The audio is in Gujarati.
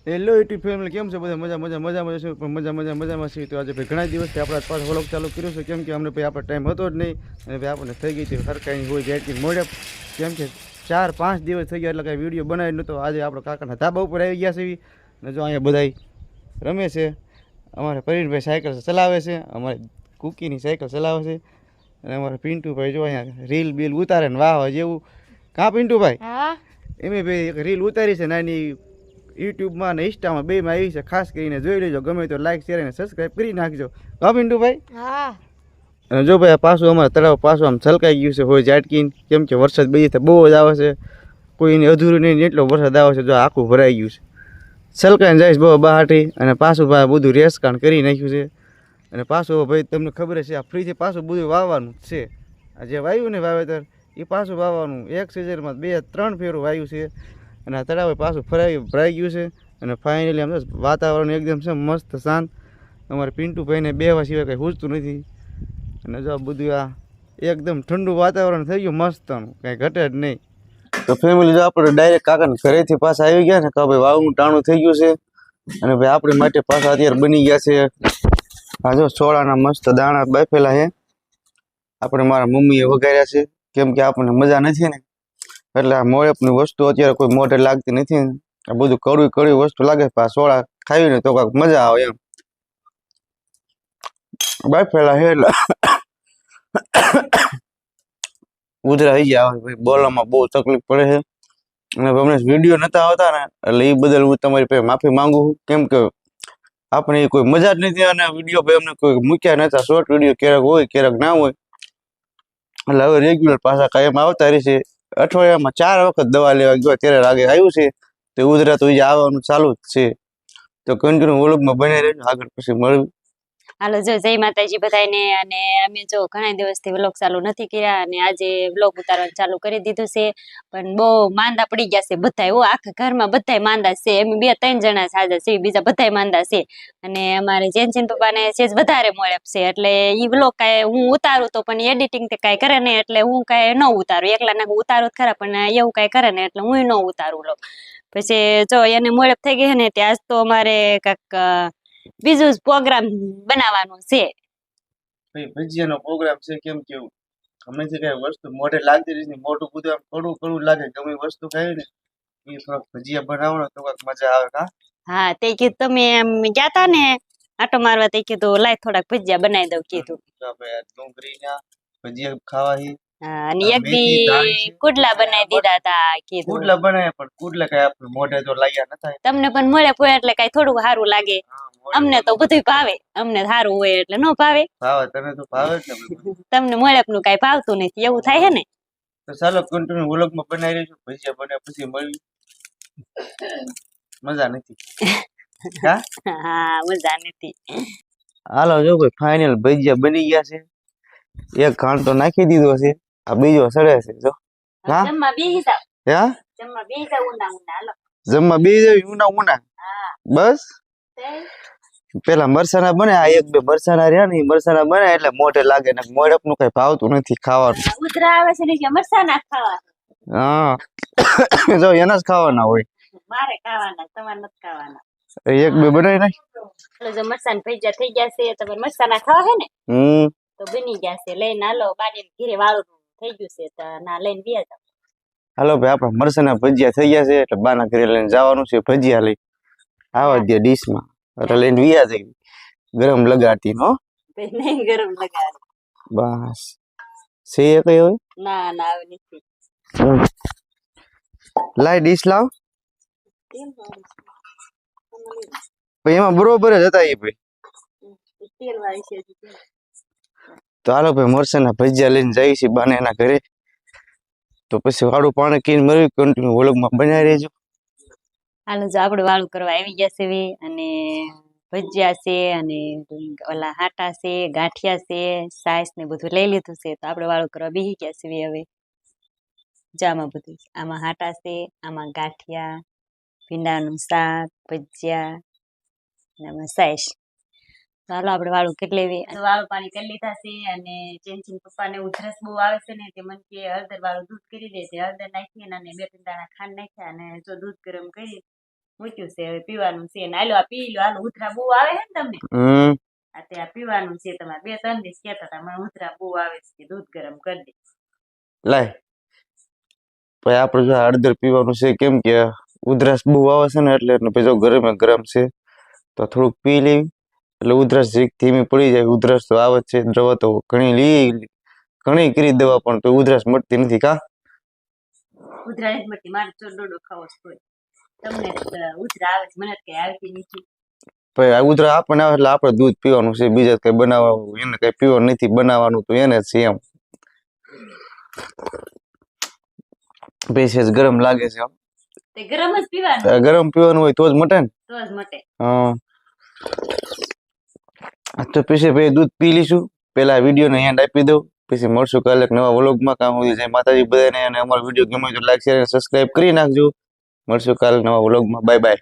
હેલો યુટ્યુબ ફેમિલી, કેમ છે બધા? મજામાં છે પણ મજામાં છે. તો આજે ભાઈ ઘણા દિવસથી આપણા પાછો વ્લોગ ચાલુ કર્યો છે, કેમ કે અમને ભાઈ આપણો ટાઈમ હતો જ નહીં. અને ભાઈ આપણને થઈ ગઈ હતી સરકારી હોય જેટલી મોડે, કેમ કે 4-5 દિવસ થઈ ગયા એટલે કાંઈ વિડીયો બનાવી નહોતો. આજે આપણો કાકાના ધાબા ઉપર આવી ગયા છે અને જો અહીંયા બધાય રમે છે. અમારે પરીનભાઈ સાયકલ ચલાવે છે, અમારે કુકીની સાયકલ ચલાવે છે અને અમારા પિન્ટુભાઈ જો અહીંયા રીલ બીલ ઉતારે ને વાહ જેવું. કાં પિન્ટુભાઈ? હા, એમ ભાઈ એક રીલ ઉતારી છે નાની, યુટ્યુબમાં અને ઇન્સ્ટામાં બેમાં આવી છે. ખાસ કરીને જોઈ લેજો, ગમે તો લાઈક શેર અને સબસ્ક્રાઈબ કરી નાખજો. હા પિન્ટુભાઈ? હા. અને જો ભાઈ આ પાછું અમારે તળાવ પાછું આમ છલકાઈ ગયું છે હોય ઝાટકીને, કેમ કે વરસાદ બે બહુ જ આવે છે, કોઈને અધૂરું નહીં એટલો વરસાદ આવે છે. જો આખું ભરાઈ ગયું છે, છલકાઈને જઈશ બહુ બહાટી. અને પાછું ભાઈ બધું રેસકાણ કરી નાખ્યું છે. અને પાછું ભાઈ તમને ખબર છે આ ફ્રીથી પાછું બધું વાવવાનું છે. આ જે વાવ્યું ને વાવેતર એ પાછું વાવવાનું. એક સિઝનમાં 2-3 ફેરું વાવ્યું છે. અને આ તળાવ પાછું ભરાઈ ગયું છે. અને ફાઇનલી આમ વાતાવરણ એકદમ છે મસ્ત શાંત. અમારે પિન્ટુભાઈને બેહવા સિવાય કંઈ સૂચતું નથી. અને જો બધું આ એકદમ ઠંડુ વાતાવરણ થઈ ગયું મસ્તનું, કાંઈ ઘટે જ નહીં. તો ફેમિલી જો આપણે ડાયરેક્ટ કાકાને ઘરેથી પાછા આવી ગયા ને, કે ભાઈ વાવનું ટાણું થઈ ગયું છે. અને ભાઈ આપણી માટે પાછા અત્યારે બની ગયા છે આ જો સોળાના મસ્ત દાણા બાફેલા છે. આપણે મારા મમ્મીએ વઘાર્યા છે, કેમ કે આપણને મજા નથી ને એટલે આ મોળપની વસ્તુ અત્યારે કોઈ મોઢે લાગતી નથી. આ બધું કડવી વસ્તુ લાગે છે, આ સોળા ખાવીને તો કાંઈક મજા આવે એમ. બાફેલા છે એટલે ઉધરા થઈ ગયા ભાઈ, બોલવામાં બહુ તકલીફ પડે છે. અને અમને વિડીયો નતા આવતા ને એટલે એ બદલ હું તમારી પાસે માફી માંગુ છું, કેમ કે આપણે કોઈ મજા જ નથી. અને વિડીયો ભાઈ અમને કોઈ મૂક્યા નતા, શોર્ટ વિડીયો ક્યારેક હોય ક્યારેક ના હોય. એટલે હવે રેગ્યુલર પાછા કાયમ આવતા રહેશે. અઠવાડિયામાં 4 વખત દવા લેવા ગયો ત્યારે રાગે આવ્યું છે. તો ઉધરા તો એ આવવાનું ચાલુ જ છે. તો કન્ટિન્યુ વ્લોગમાં બને રહેજો, આગળ પછી મળ્યું. હાલો જો જય માતાજી બધાને. અને અમે જો ઘણા દિવસથી વ્લોગ ચાલુ નથી કર્યા અને આજે વ્લોગ ઉતારવાનું ચાલુ કરી દીધું છે. પણ બહુ માંદા પડી ગયા છે બધાય, હો આખા ઘરમાં બધાય માંદા છે. એમ 2-3 જણા સાજા છે, બીજા બધાય માંદા છે. અને અમારે જેનચીન પપ્પાને સેજ વધારે મોળેપ છે એટલે ઈ વ્લોગ કાંઈ હું ઉતારું તો પણ એડિટિંગ તે કાંઈ કરે ને એટલે હું કાંઈ ન ઉતારું. એકલા ના ઉતારું ખરા પણ એવું કાંઈ કરે ને એટલે હું ન ઉતારું વ્લોગ. પછી જો એને મોળેપ થઈ ગઈ ને ત્યાં જ તો અમારે કાંઈક બીજું પ્રોગ્રામ બનાવવાનું છે. ભજીયાનો પ્રોગ્રામ છે, કેમ કેવું હમણાંથી કઈ વસ્તુ મોઢે લાગતી નથી. મોઢું બધું આમ કડવું લાગે. ગમે વસ્તુ ખાઈ ને એ થોડાક ભજીયા બનાવો તો કાંઈક મજા આવે. હા તે કીધું તમે એમ ગયા તા ને આટો મારવા, તે કીધું લાય થોડાક ભજીયા બનાવી દઉં કીધું. ડુંગળીના ભજીયા ખાવા. અને એક દી કુડલા બનાવી દીધા તા કીધું. કુડલા બનાવ્યા પણ કુડલા કઈ આપણે મોઢે તો લાગ્યા નતા. તમને પણ મળે પોય એટલે કઈ થોડું સારું લાગે. અમને તો બધું ભાવે, અમને સારું હોય એટલે ન ભાવે. ભાવે તને તો ભાવે જ ને. તમને મળેપ નું કઈ ભાવતું નથી એવું થાય હે ને. તો ચાલો કન્ટિન્યુ વ્લોગમાં બનાવી રહીશું. ભજીયા બન્યા પછી મળ્યું. મજા નથી. હા મજા નથી. હાલો જો ભાઈ ફાઇનલ ભજીયા બની ગયા છે. એક ઘાણ તો નાખી દીધો છે, આ બીજો સડે છે. જો જમવા બેહી જાવ. હે જમવા બેહી જાવ ઉના ઉના. હાલો જમવા બેહી જાવ ઉના ઉના. બસ પેલા મરસાના બને, આ 1-2 મરસાના રહ્યા ને એ મરસાના બને એટલે મોઢે લાગે ને. મોઢપ નું કઈ ભાવતું નથી ખાવાનું. ઉધરા આવે છે ને કે મરસાના ખાવા. હા જો એના જ ખાવાના હોય. મારે ખાવાના, તમારે નથી ખાવાના. 1-2 બનાવી નાખ. જો મરસાના ભજીયા થઈ ગયા છે. તમારે મરસાના ખાવા હે ને તો બની ગયા છે. લઈને હાલો, બાને ઘીરે વાળું થઈ ગયું છે તો ના લઈને બે જાવ. હાલો ભાઈ આપણા મરસાના ભજીયા થઈ ગયા છે એટલે બાના ઘરે લઈને જવાનું છે. ભજીયા લઈ આવા દે ડીશમાં એટલે લઈને વિયા જઈ. ગરમ લગાડતી નો નહીં ગરમ લગાડે બસ. છે કઈ હોય? ના ના આવે નથી. લાય ડીશ લાવ. એમાં બરોબર જ હતા એ ભાઈ. તો હાલો ભાઈ મરસાના ભજીયા લઈને જઈએ છીએ બાને એના ઘરે. તો પછી વાળું પાણી કીને મળ્યું. કન્ટિન્યુ વ્લોગમાં બનાવી રહેજો. હાલો જો આપણે વાળું કરવા આવી ગયા છે અને ભજીયા છે અને ઓલા હાટા છે, ગાંઠિયા છે, સાસ ને બધું લઈ લીધું છે. તો આપણે વાળું કરવા બેસી ગયા છે હવે. જામાં બધું આમાં હાટા છે, આમાં ગાંઠિયા, ભીંડાનું શાક, ભજીયા અને આમાં સાસ. તો હાલો આપણે વાળું કરી લેવી. વાળું પાણી કરી લીધા છે અને ચેન્ચીન પપ્પાને ઉધરસ બહુ આવે છે ને તે મને કે હળદર વાળું દૂધ કરી દે. હળદર નાખી અને 2-3 દાણા ખાંડ નાખ્યા અને જો દૂધ ગરમ કરી મૂક્યું છે હવે પીવાનું છે ને હાલો આ પી લો હાલો ઉધરા બહુ આવે છે ને તમને આ તે આ પીવાનું છે તમારે 2-3 દિવસ કહેતા હતા મને ઉધરા બહુ આવે છે દૂધ ગરમ કરી દે લાય પછી આપણે જો હળદર પીવાનું છે કેમ કે ઉધરસ બહુ આવે છે ને એટલે પછી જો ગરમે ગરમ છે તો થોડુંક પી લેવી એટલે ઉધરસ જીક ધીમી પડી જાય ઉધરસ તો આવે જ છે દવા તો ઘણી કરી દવા પણ તો ઉધરસ મળતી નથી કા ઉધરા નથી મળતી મારે ડોડો ખાવો છે તોય. તમને ઉધરા આવે છે મને તો કઈ આવતી નથી પછી આ ઉધરા આપણને આવે એટલે આપણે દૂધ પીવાનું છે બીજા કઈ બનાવવાનું એને કઈ પીવાનું નથી બનાવવાનું તો એને જ છે એમ પેશેજ ગરમ લાગે છે તે ગરમ જ પીવાનું ગરમ પીવાનું હોય તો જ મટે ને તો જ મટે હા તો પછી ભાઈ દૂધ પી લઈશું પેલા વિડીયો ને એન્ડ આપી દઉં પછી મળશું કાલે એક નવા વ્લોગમાં કામ સુધી જય માતાજી બધાને અને અમારો વિડીયો ગમે તો લાઈક શેર અને સબસ્ક્રાઇબ કરી નાખજો મળશું કાલે નવા વ્લોગમાં બાય બાય